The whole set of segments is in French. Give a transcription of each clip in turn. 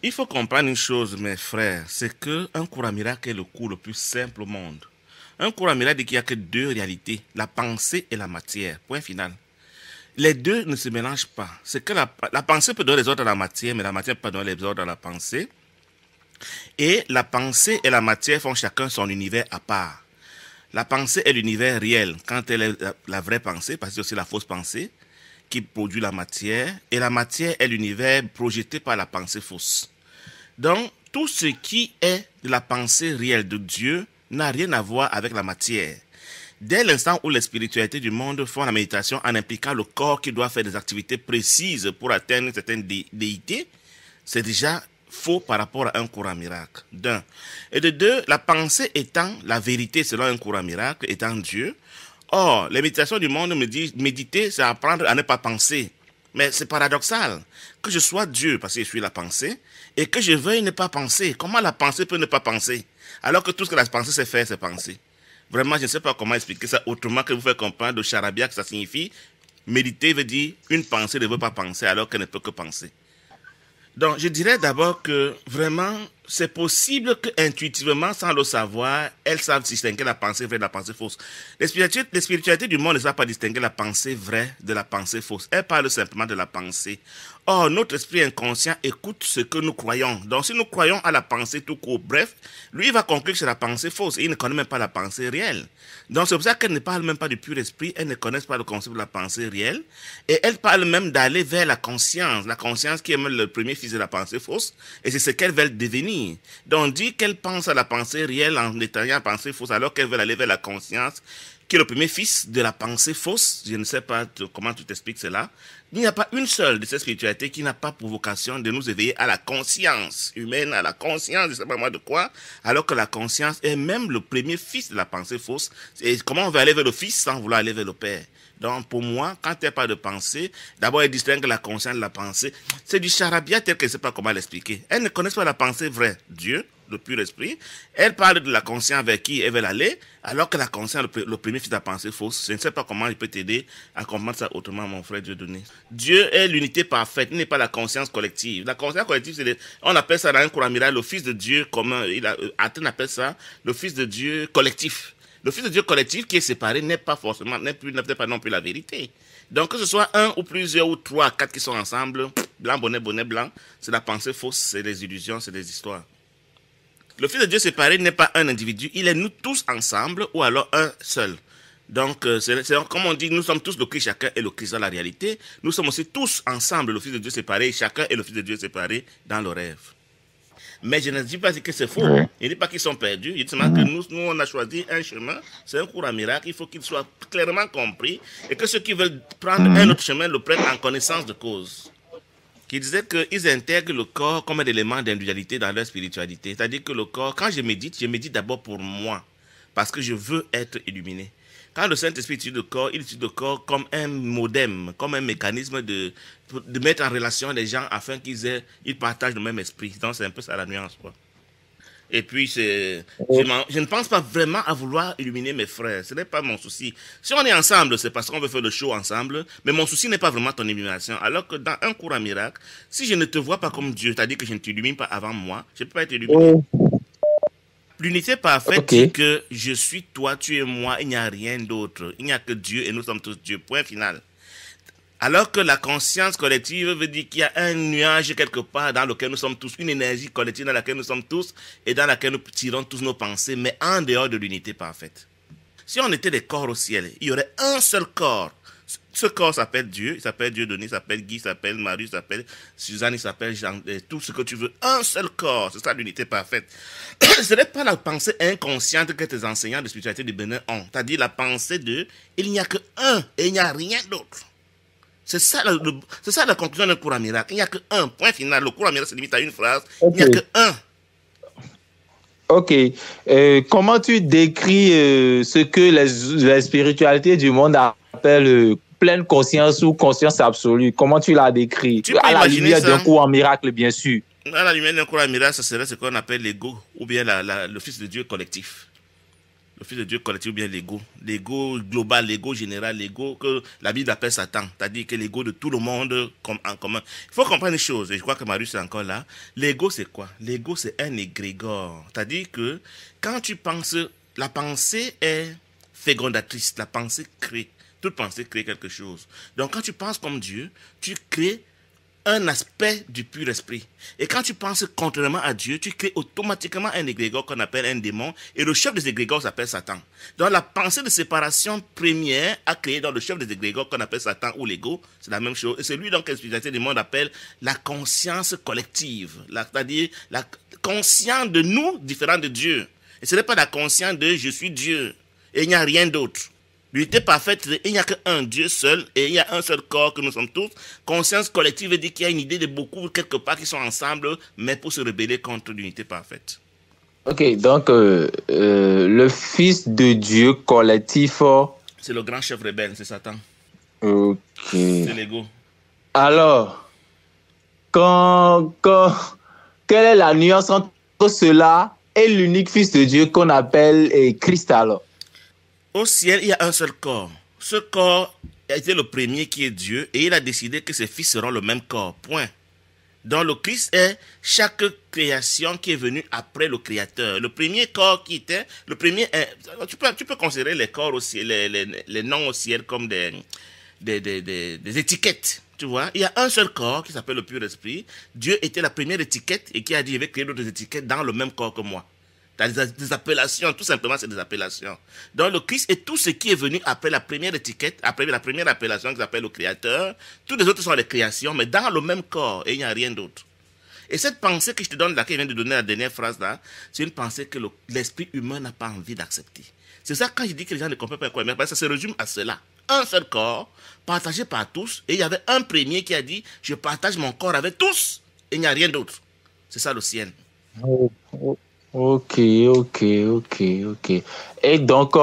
Il faut comprendre une chose, mes frères, c'est que un cours à miracle est le cours le plus simple au monde. Un cours à miracle dit qu'il n'y a que deux réalités, la pensée et la matière. Point final. Les deux ne se mélangent pas. C'est que la pensée peut donner les ordres à la matière, mais la matière peut pas donner les ordres à la pensée. Et la pensée et la matière font chacun son univers à part. La pensée est l'univers réel, quand elle est la vraie pensée, parce que c'est aussi la fausse pensée, qui produit la matière, et la matière est l'univers projeté par la pensée fausse. Donc, tout ce qui est de la pensée réelle de Dieu n'a rien à voir avec la matière. Dès l'instant où les spiritualités du monde font la méditation en impliquant le corps qui doit faire des activités précises pour atteindre une certaine déité, c'est déjà faux par rapport à un courant miracle, d'un. Et de deux, la pensée étant la vérité selon un courant miracle, étant Dieu. Or, les méditations du monde me disent, méditer, c'est apprendre à ne pas penser. Mais c'est paradoxal que je sois Dieu, parce que je suis la pensée, et que je veuille ne pas penser. Comment la pensée peut ne pas penser? Alors que tout ce que la pensée sait faire, c'est penser. Vraiment, je ne sais pas comment expliquer ça autrement que vous faire comprendre de charabia que ça signifie. Méditer veut dire une pensée ne veut pas penser alors qu'elle ne peut que penser. Donc, je dirais d'abord que vraiment, c'est possible que intuitivement, sans le savoir, elles savent distinguer la pensée vraie de la pensée fausse. Les spiritualités du monde ne savent pas distinguer la pensée vraie de la pensée fausse. Elles parlent simplement de la pensée. Or, notre esprit inconscient écoute ce que nous croyons. Donc, si nous croyons à la pensée tout court, bref, lui, il va conclure que c'est la pensée fausse et il ne connaît même pas la pensée réelle. Donc, c'est pour ça qu'elle ne parle même pas du pur esprit, elle ne connaît pas le concept de la pensée réelle et elle parle même d'aller vers la conscience qui est même le premier fils de la pensée fausse et c'est ce qu'elle veut devenir. Donc, on dit qu'elle pense à la pensée réelle en étant la pensée fausse alors qu'elle veut aller vers la conscience qui est le premier fils de la pensée fausse. Je ne sais pas comment tu t'expliques cela. Il n'y a pas une seule de ces spiritualités qui n'a pas pour vocation de nous éveiller à la conscience humaine, à la conscience, je ne sais pas moi de quoi, alors que la conscience est même le premier fils de la pensée fausse. Et comment on veut aller vers le fils sans vouloir aller vers le père? Donc, pour moi, quand il n'y a pas de pensée, d'abord, elle distingue la conscience de la pensée. C'est du charabia tel qu'elle ne sait pas comment l'expliquer. Elle ne connaît pas la pensée vraie, Dieu, le pur esprit. Elle parle de la conscience vers qui elle veut aller, alors que la conscience, le premier fils de la pensée fausse. Je ne sais pas comment il peut t'aider à comprendre ça autrement, mon frère Dieudonné. Dieu est l'unité parfaite, il n'est pas la conscience collective. La conscience collective, on appelle ça dans un courant miracle le fils de Dieu commun. Athènes appelle ça le fils de Dieu collectif. Le fils de Dieu collectif qui est séparé n'est pas forcément, n'est pas non plus la vérité. Donc que ce soit un ou plusieurs ou trois, quatre qui sont ensemble, blanc, bonnet, bonnet, blanc, c'est la pensée fausse, c'est des illusions, c'est des histoires. Le fils de Dieu séparé n'est pas un individu, il est nous tous ensemble ou alors un seul. Donc, comme on dit, nous sommes tous le Christ, chacun est le Christ dans la réalité. Nous sommes aussi tous ensemble, le fils de Dieu séparé, chacun est le fils de Dieu séparé dans le rêve. Mais je ne dis pas que c'est faux. Je ne dis pas qu'ils sont perdus. Je dis seulement que nous, on a choisi un chemin. C'est un cours à miracle. Il faut qu'il soit clairement compris et que ceux qui veulent prendre un autre chemin le prennent en connaissance de cause. Qui disait qu'ils intègrent le corps comme un élément d'individualité dans leur spiritualité. C'est-à-dire que le corps, quand je médite d'abord pour moi. Parce que je veux être illuminé. Quand le Saint-Esprit utilise le corps, il utilise le corps comme un modem, comme un mécanisme de mettre en relation les gens afin ils partagent le même esprit. Donc c'est un peu ça la nuance, quoi. Et puis, je ne pense pas vraiment à vouloir illuminer mes frères. Ce n'est pas mon souci. Si on est ensemble, c'est parce qu'on veut faire le show ensemble. Mais mon souci n'est pas vraiment ton illumination. Alors que dans un cours à miracle, si je ne te vois pas comme Dieu, c'est-à-dire que je ne t'illumine pas avant moi, je ne peux pas être illuminé. L'unité parfaite dit que je suis toi, tu es moi, il n'y a rien d'autre. Il n'y a que Dieu et nous sommes tous Dieu. Point final. Alors que la conscience collective veut dire qu'il y a un nuage quelque part dans lequel nous sommes tous, une énergie collective dans laquelle nous sommes tous et dans laquelle nous tirons tous nos pensées, mais en dehors de l'unité parfaite. Si on était des corps au ciel, il y aurait un seul corps. Ce corps s'appelle Dieu, il s'appelle Dieudonné, il s'appelle Guy, il s'appelle Marie, il s'appelle Suzanne, il s'appelle Jean, tout ce que tu veux. Un seul corps, c'est ça l'unité parfaite. Ce n'est pas la pensée inconsciente que tes enseignants de spiritualité du Bénin ont. C'est-à-dire la pensée de il n'y a que un et il n'y a rien d'autre. C'est ça la conclusion d'un cours à miracle. Il n'y a que un point final. Le cours à miracle se limite à une phrase. Il n'y a que un. Ok. Comment tu décris ce que les spiritualités du monde appellent pleine conscience ou conscience absolue? Comment tu la décris? À la lumière d'un cours en miracle, bien sûr. À la lumière d'un cours à miracle, ce serait ce qu'on appelle l'ego ou bien le Fils de Dieu collectif. Le Fils de Dieu collectif ou bien l'ego. L'ego global, l'ego général, l'ego que la Bible appelle Satan. C'est-à-dire que l'ego de tout le monde en commun. Il faut comprendre une chose, et je crois que Marius est encore là. L'ego, c'est quoi? L'ego, c'est un égrégore. C'est-à-dire que quand tu penses, la pensée est fécondatrice. La pensée crée. Toute pensée crée quelque chose. Donc quand tu penses comme Dieu, tu crées un aspect du pur esprit. Et quand tu penses contrairement à Dieu, tu crées automatiquement un égrégore qu'on appelle un démon, et le chef des égrégores s'appelle Satan. Donc la pensée de séparation première a créé dans le chef des égrégores qu'on appelle Satan ou l'ego, c'est la même chose. Et c'est lui donc que la spiritualité du monde appelle la conscience collective, c'est-à-dire la conscience de nous différent de Dieu. Et ce n'est pas la conscience de je suis Dieu, et il n'y a rien d'autre. L'unité parfaite, il n'y a qu'un Dieu seul et il y a un seul corps que nous sommes tous. Conscience collective veut dire qu'il y a une idée de beaucoup quelque part qui sont ensemble, mais pour se rebeller contre l'unité parfaite. Ok, donc le Fils de Dieu collectif. C'est le grand chef rebelle, c'est Satan. Ok. C'est l'ego. Alors, quelle est la nuance entre cela et l'unique Fils de Dieu qu'on appelle Christ alors? Au ciel, il y a un seul corps. Ce corps a été le premier qui est Dieu et il a décidé que ses fils seront le même corps. Point. Donc le Christ est chaque création qui est venue après le Créateur. Le premier corps qui était, le premier est, tu peux considérer les corps au ciel, les noms au ciel comme des étiquettes. Tu vois, il y a un seul corps qui s'appelle le pur esprit. Dieu était la première étiquette et qui a dit je vais créer d'autres étiquettes dans le même corps que moi. Des appellations, tout simplement, c'est des appellations. Donc, le Christ est tout ce qui est venu après la première étiquette, après la première appellation qui s'appelle le Créateur. Toutes les autres sont les créations, mais dans le même corps, et il n'y a rien d'autre. Et cette pensée que je te donne là, que je viens de donner la dernière phrase là, c'est une pensée que l'esprit humain n'a pas envie d'accepter. C'est ça, quand je dis que les gens ne comprennent pas quoi, mais ça se résume à cela. Un seul corps, partagé par tous, et il y avait un premier qui a dit, je partage mon corps avec tous, et il n'y a rien d'autre. C'est ça le ciel. Ok. Et donc,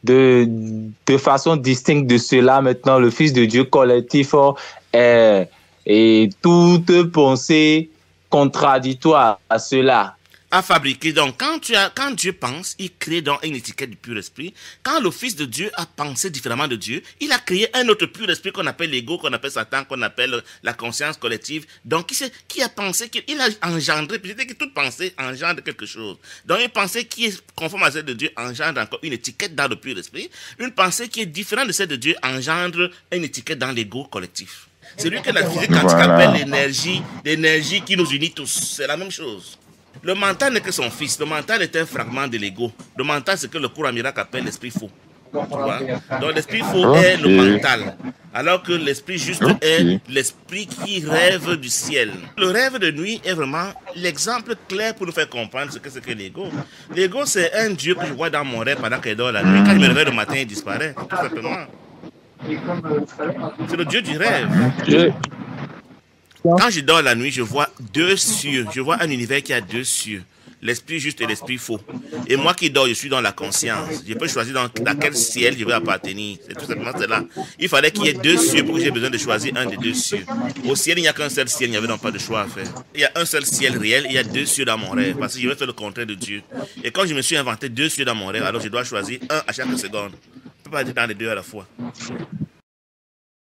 de façon distincte de cela, maintenant, le Fils de Dieu collectif est toute pensée contradictoire à cela. À fabriquer. Donc, quand Dieu pense, il crée donc une étiquette du pur esprit. Quand le Fils de Dieu a pensé différemment de Dieu, il a créé un autre pur esprit qu'on appelle l'ego, qu'on appelle Satan, qu'on appelle la conscience collective. Donc, qui a pensé, qu'il a engendré, peut-être que toute pensée engendre quelque chose. Donc, une pensée qui est conforme à celle de Dieu engendre encore une étiquette dans le pur esprit. Une pensée qui est différente de celle de Dieu engendre une étiquette dans l'ego collectif. C'est lui que la physique quantique appelle l'énergie qui nous unit tous. C'est la même chose. Le mental n'est que son fils. Le mental est un fragment de l'ego. Le mental, c'est que le cours à miracle appelle l'esprit faux. Tu vois? Donc l'esprit faux est le mental. Alors que l'esprit juste est l'esprit qui rêve du ciel. Le rêve de nuit est vraiment l'exemple clair pour nous faire comprendre ce que c'est que l'ego. L'ego, c'est un Dieu que je vois dans mon rêve pendant qu'il dort la nuit. Quand je me réveille le matin, il disparaît. Tout simplement. C'est le Dieu du rêve. Quand je dors la nuit, je vois deux cieux. Je vois un univers qui a deux cieux. L'esprit juste et l'esprit faux. Et moi qui dors, je suis dans la conscience. Je peux choisir dans quel ciel je vais appartenir. C'est tout simplement cela. Il fallait qu'il y ait deux cieux pour que j'ai besoin de choisir un des deux cieux. Au ciel, il n'y a qu'un seul ciel. Il n'y avait donc pas de choix à faire. Il y a un seul ciel réel. Il y a deux cieux dans mon rêve. Parce que je vais faire le contraire de Dieu. Et quand je me suis inventé deux cieux dans mon rêve, alors je dois choisir un à chaque seconde. Je ne peux pas être dans les deux à la fois.